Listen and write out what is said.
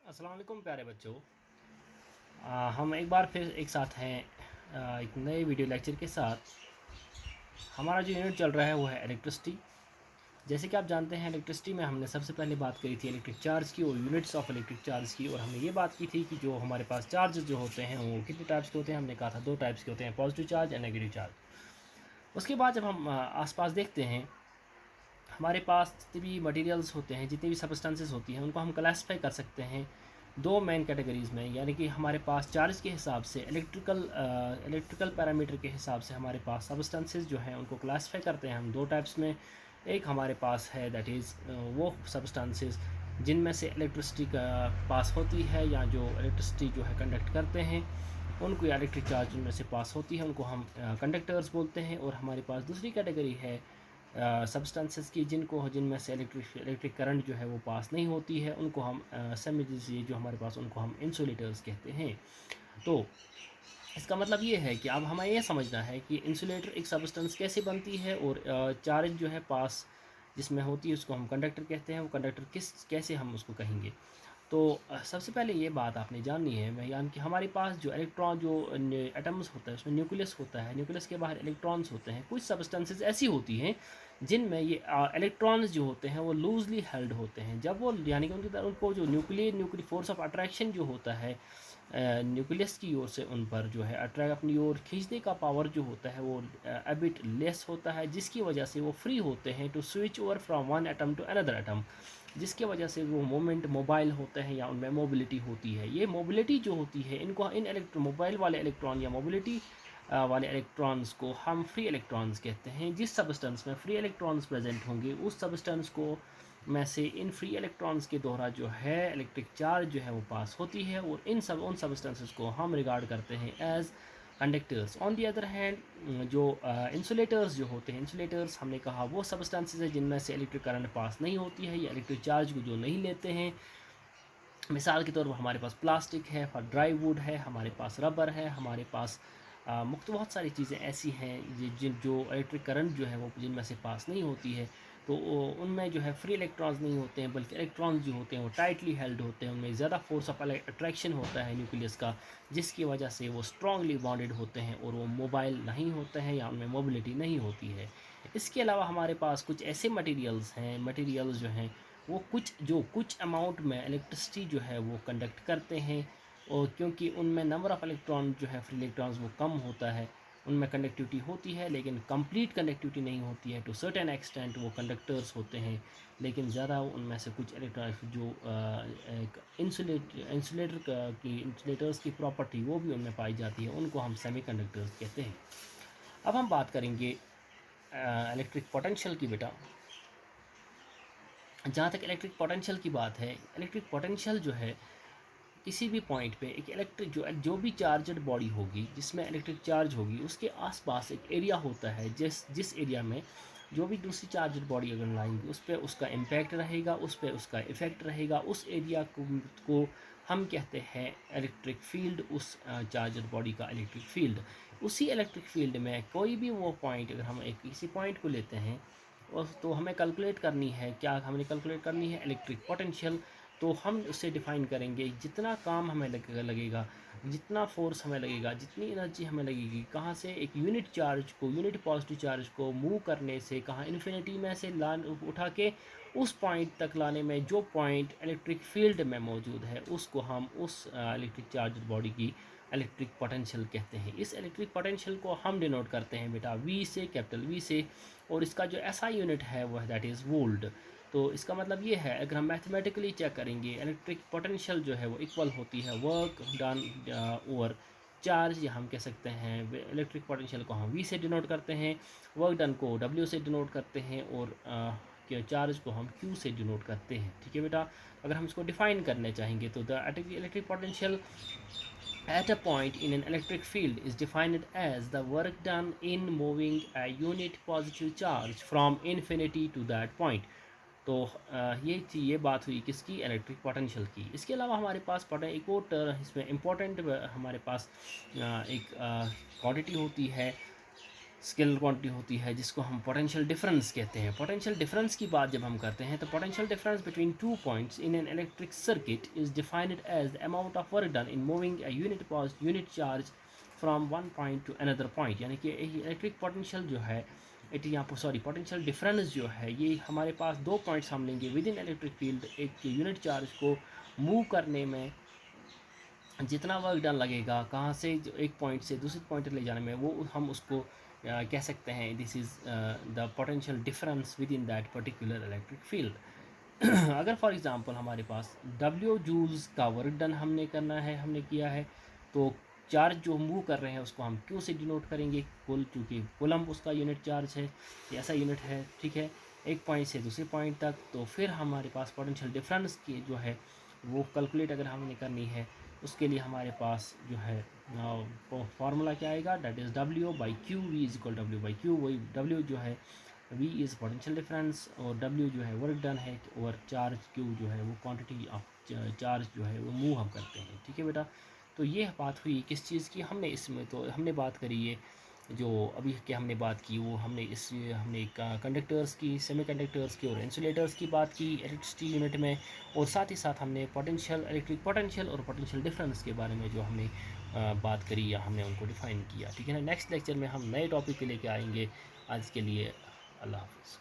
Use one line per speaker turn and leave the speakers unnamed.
अस्सलाम वालेकुम प्यारे बच्चों। हम एक बार फिर एक साथ हैं एक नए वीडियो लेक्चर के साथ। हमारा जो यूनिट चल रहा है वो है इलेक्ट्रिसिटी। जैसे कि आप जानते हैं इलेक्ट्रिसिटी में हमने सबसे पहले बात करी थी इलेक्ट्रिक चार्ज की और यूनिट्स ऑफ इलेक्ट्रिक चार्ज की, और हमने ये बात की थी कि जो हमारे पास चार्ज जो होते हैं वो कितने टाइप्स के होते हैं। हमने कहा था दो टाइप्स के होते हैं, positive charge and negative charge. उसके बाद जब हम आसपास देखते हैं, हमारे पास जितने भी मटेरियल्स होते हैं, जितनी भी सब्सटेंसेस होती हैं, उनको हम क्लासीफाई कर सकते हैं दो मेन कैटेगरीज़ में। यानी कि हमारे पास चार्ज के हिसाब से इलेक्ट्रिकल पैरामीटर के हिसाब से हमारे पास सब्सटेंसेस जो हैं उनको क्लासीफाई करते हैं हम दो टाइप्स में। एक हमारे पास है दैट इज़ वो सब्सटेंसेस जिनमें से इलेक्ट्रिसिटी का पास होती है, या जो इलेक्ट्रिसिटी जो है कंडक्ट करते हैं उनको, या इलेक्ट्रिक चार्ज जिनमें से पास होती है उनको हम कंडक्टर्स बोलते हैं। और हमारे पास दूसरी कैटेगरी है सब्सटेंसेस की जिनमें से इलेक्ट्रिक करंट जो है वो पास नहीं होती है, उनको हम सेमी जो हमारे पास उनको हम इंसुलेटर्स कहते हैं। तो इसका मतलब ये है कि अब हमें ये समझना है कि इंसुलेटर एक सब्सटेंस कैसे बनती है, और चार्ज जो है पास जिसमें होती है उसको हम कंडक्टर कहते हैं। वो कंडक्टर कैसे हम उसको कहेंगे। तो सबसे पहले ये बात आपने जाननी है मैं, यानी कि हमारे पास जो इलेक्ट्रॉन जो एटम्स होता है उसमें न्यूक्लियस होता है, न्यूक्लियस के बाहर इलेक्ट्रॉन्स होते हैं। कुछ सब्सटेंसेस ऐसी होती हैं जिनमें ये इलेक्ट्रॉन्स जो होते हैं वो लूजली हेल्ड होते हैं। जब वो यानी कि उनको जो न्यूक्लियर फोर्स ऑफ अट्रैक्शन जो होता है न्यूक्लियस की ओर से उन पर जो है अट्रैक्ट अपनी ओर खींचने का पावर जो होता है वो अबिट लेस होता है, जिसकी वजह से वो फ्री होते हैं to switch over from one atom to another atom, जिसकी वजह से वो मोमेंट मोबाइल होते हैं या उनमें मोबिलिटी होती है। ये मोबिलिटी जो होती है इनको इन मोबाइल वाले इलेक्ट्रॉन या मोबिलिटी वाले इलेक्ट्रॉन्स को हम फ्री इलेक्ट्रॉन्स कहते हैं। जिस सब्सटेंस में फ्री इलेक्ट्रॉन्स प्रेजेंट होंगे उस सब्सटेंस को में से इन फ्री इलेक्ट्रॉन्स के द्वारा जो है इलेक्ट्रिक चार्ज जो है वो पास होती है, और उन सब्सटेंसेस को हम रिगार्ड करते हैं as conductors. On the other hand जो इंसुलेटर्स जो होते हैं, इंसुलेटर्स हमने कहा वो सब्सटेंसेस है जिनमें से इलेक्ट्रिक करंट पास नहीं होती है या इलेक्ट्रिक चार्ज को जो नहीं लेते हैं। मिसाल के तौर पर हमारे पास प्लास्टिक है, और ड्राई वुड है, हमारे पास रबर है, हमारे पास बहुत सारी चीज़ें ऐसी हैं जिन जो इलेक्ट्रिक करंट जो है वो जिनमें से पास नहीं होती है। तो उनमें जो है फ्री इलेक्ट्रॉन्स नहीं होते हैं, बल्कि इलेक्ट्रॉन्स जो होते हैं वो टाइटली हेल्ड होते हैं। उनमें ज़्यादा फोर्स ऑफ अट्रैक्शन होता है न्यूक्लियस का, जिसकी वजह से वो स्ट्रांगली बॉन्डेड होते हैं और वो मोबाइल नहीं होते हैं या उनमें मोबिलिटी नहीं होती है। इसके अलावा हमारे पास कुछ ऐसे मटेरियल्स जो हैं वो कुछ अमाउंट में इलेक्ट्रिसिटी जो है वो कंडक्ट करते हैं, और क्योंकि उनमें नंबर ऑफ़ इलेक्ट्रॉन जो है फ्री इलेक्ट्रॉन्स वो कम होता है, उनमें कंडक्टिविटी होती है लेकिन कंप्लीट कंडक्टिविटी नहीं होती है। टू सर्टेन एक्सटेंट वो कंडक्टर्स होते हैं, लेकिन ज़्यादा उनमें से कुछ इलेक्ट्रॉन जो एक इंसुलेटर्स की प्रॉपर्टी वो भी उनमें पाई जाती है, उनको हम सेमी कंडक्टर्स कहते हैं। अब हम बात करेंगे इलेक्ट्रिक पोटेंशियल की बेटा। जहाँ तक इलेक्ट्रिक पोटेंशियल की बात है, इलेक्ट्रिक पोटेंशियल जो है किसी भी पॉइंट पे एक इलेक्ट्रिक जो भी चार्जड बॉडी होगी जिसमें इलेक्ट्रिक चार्ज होगी उसके आसपास एक एरिया होता है, जिस जिस एरिया में जो भी दूसरी चार्जड बॉडी अगर लाएंगी उस पर उसका इम्पैक्ट रहेगा, उस पर उसका इफ़ेक्ट रहेगा। उस एरिया को हम कहते हैं इलेक्ट्रिक फील्ड, उस चार्जड बॉडी का इलेक्ट्रिक फील्ड। उसी इलेक्ट्रिक फील्ड में कोई भी वो पॉइंट, अगर हम एक किसी पॉइंट को लेते हैं और तो हमें कैलकुलेट करनी है, क्या हमने कैलकुलेट करनी है इलेक्ट्रिक पोटेंशियल। तो हम उससे डिफ़ाइन करेंगे जितना काम हमें लगेगा, जितना फोर्स हमें लगेगा, जितनी एनर्जी हमें लगेगी, कहाँ से एक यूनिट पॉजिटिव चार्ज को मूव करने से, कहाँ इन्फिनिटी में से उठा के उस पॉइंट तक लाने में जो पॉइंट इलेक्ट्रिक फील्ड में मौजूद है उसको हम उस इलेक्ट्रिक चार्ज बॉडी की इलेक्ट्रिक पोटेंशियल कहते हैं। इस इलेक्ट्रिक पोटेंशियल को हम डिनोट करते हैं बेटा वी से, कैपिटल वी से, और इसका जो ऐसा यूनिट है वह दैट इज़ वोल्ट। तो इसका मतलब ये है, अगर हम मैथमेटिकली चेक करेंगे इलेक्ट्रिक पोटेंशियल जो है वो इक्वल होती है वर्क डन ओवर चार्ज, या हम कह सकते हैं इलेक्ट्रिक पोटेंशियल को हम वी से डिनोट करते हैं, वर्क डन को डब्ल्यू से डिनोट करते हैं, और चार्ज को हम क्यू से डिनोट करते हैं। ठीक है बेटा। अगर हम इसको डिफाइन करने चाहेंगे तो the electric potential at a point in an electric field is defined as the work done in moving a unit positive charge from infinity to that point। तो ये बात हुई किसकी, इलेक्ट्रिक पोटेंशियल की। इसके अलावा हमारे पास एक और इसमें इम्पोर्टेंट हमारे पास एक क्वांटिटी होती है स्केलर क्वांटिटी होती है जिसको हम पोटेंशियल डिफरेंस कहते हैं। पोटेंशियल डिफरेंस की बात जब हम करते हैं तो potential difference between two points in an electric circuit is defined as the amount of work done in moving a unit charge from one point to another point. यानी कि इलेक्ट्रिक पोटेंशियल जो है यहाँ पर पोटेंशियल डिफरेंस जो है ये हमारे पास दो पॉइंट्स हम लेंगे विद इन इलेक्ट्रिक फील्ड। एक यूनिट चार्ज को मूव करने में जितना वर्क डन लगेगा, कहाँ से एक पॉइंट से दूसरे पॉइंट ले जाने में, वो हम उसको कह सकते हैं this is the potential difference with in that particular electric field. अगर फॉर एग्जांपल हमारे पास W जूल्स का वर्क डन हमने किया है, तो चार्ज जो मूव कर रहे हैं उसको हम Q से डिनोट करेंगे, कुल, चूँकि कूलम उसका यूनिट चार्ज है, ऐसा यूनिट है, ठीक है, एक पॉइंट से दूसरे पॉइंट तक। तो फिर हमारे पास पोटेंशियल डिफरेंस की जो है वो कैलकुलेट अगर हमने करनी है, उसके लिए हमारे पास जो है फार्मूला क्या आएगा, that is W/Q, V is equal W/Q। वही W जो है V इज़ पोटेंशियल डिफरेंस और W जो है वर्क डन है, और चार्ज Q जो है वो क्वांटिटी ऑफ चार्ज जो है वो मूव हम करते हैं। ठीक है बेटा, तो ये बात हुई किस चीज़ की, हमने इसमें तो हमने बात करी है जो अभी के हमने बात की, वो हमने कंडक्टर्स की, सेमीकंडक्टर्स की और इंसुलेटर्स की बात की इलेक्ट्रिसिटी यूनिट में, और साथ ही साथ हमने इलेक्ट्रिक पोटेंशियल और पोटेंशियल डिफरेंस के बारे में जो हमने बात करी या हमने उनको डिफ़ाइन किया। ठीक है ना, नेक्स्ट लेक्चर में हम नए टॉपिक के लेके आएंगे। आज के लिए अल्लाह हाफ़िज़।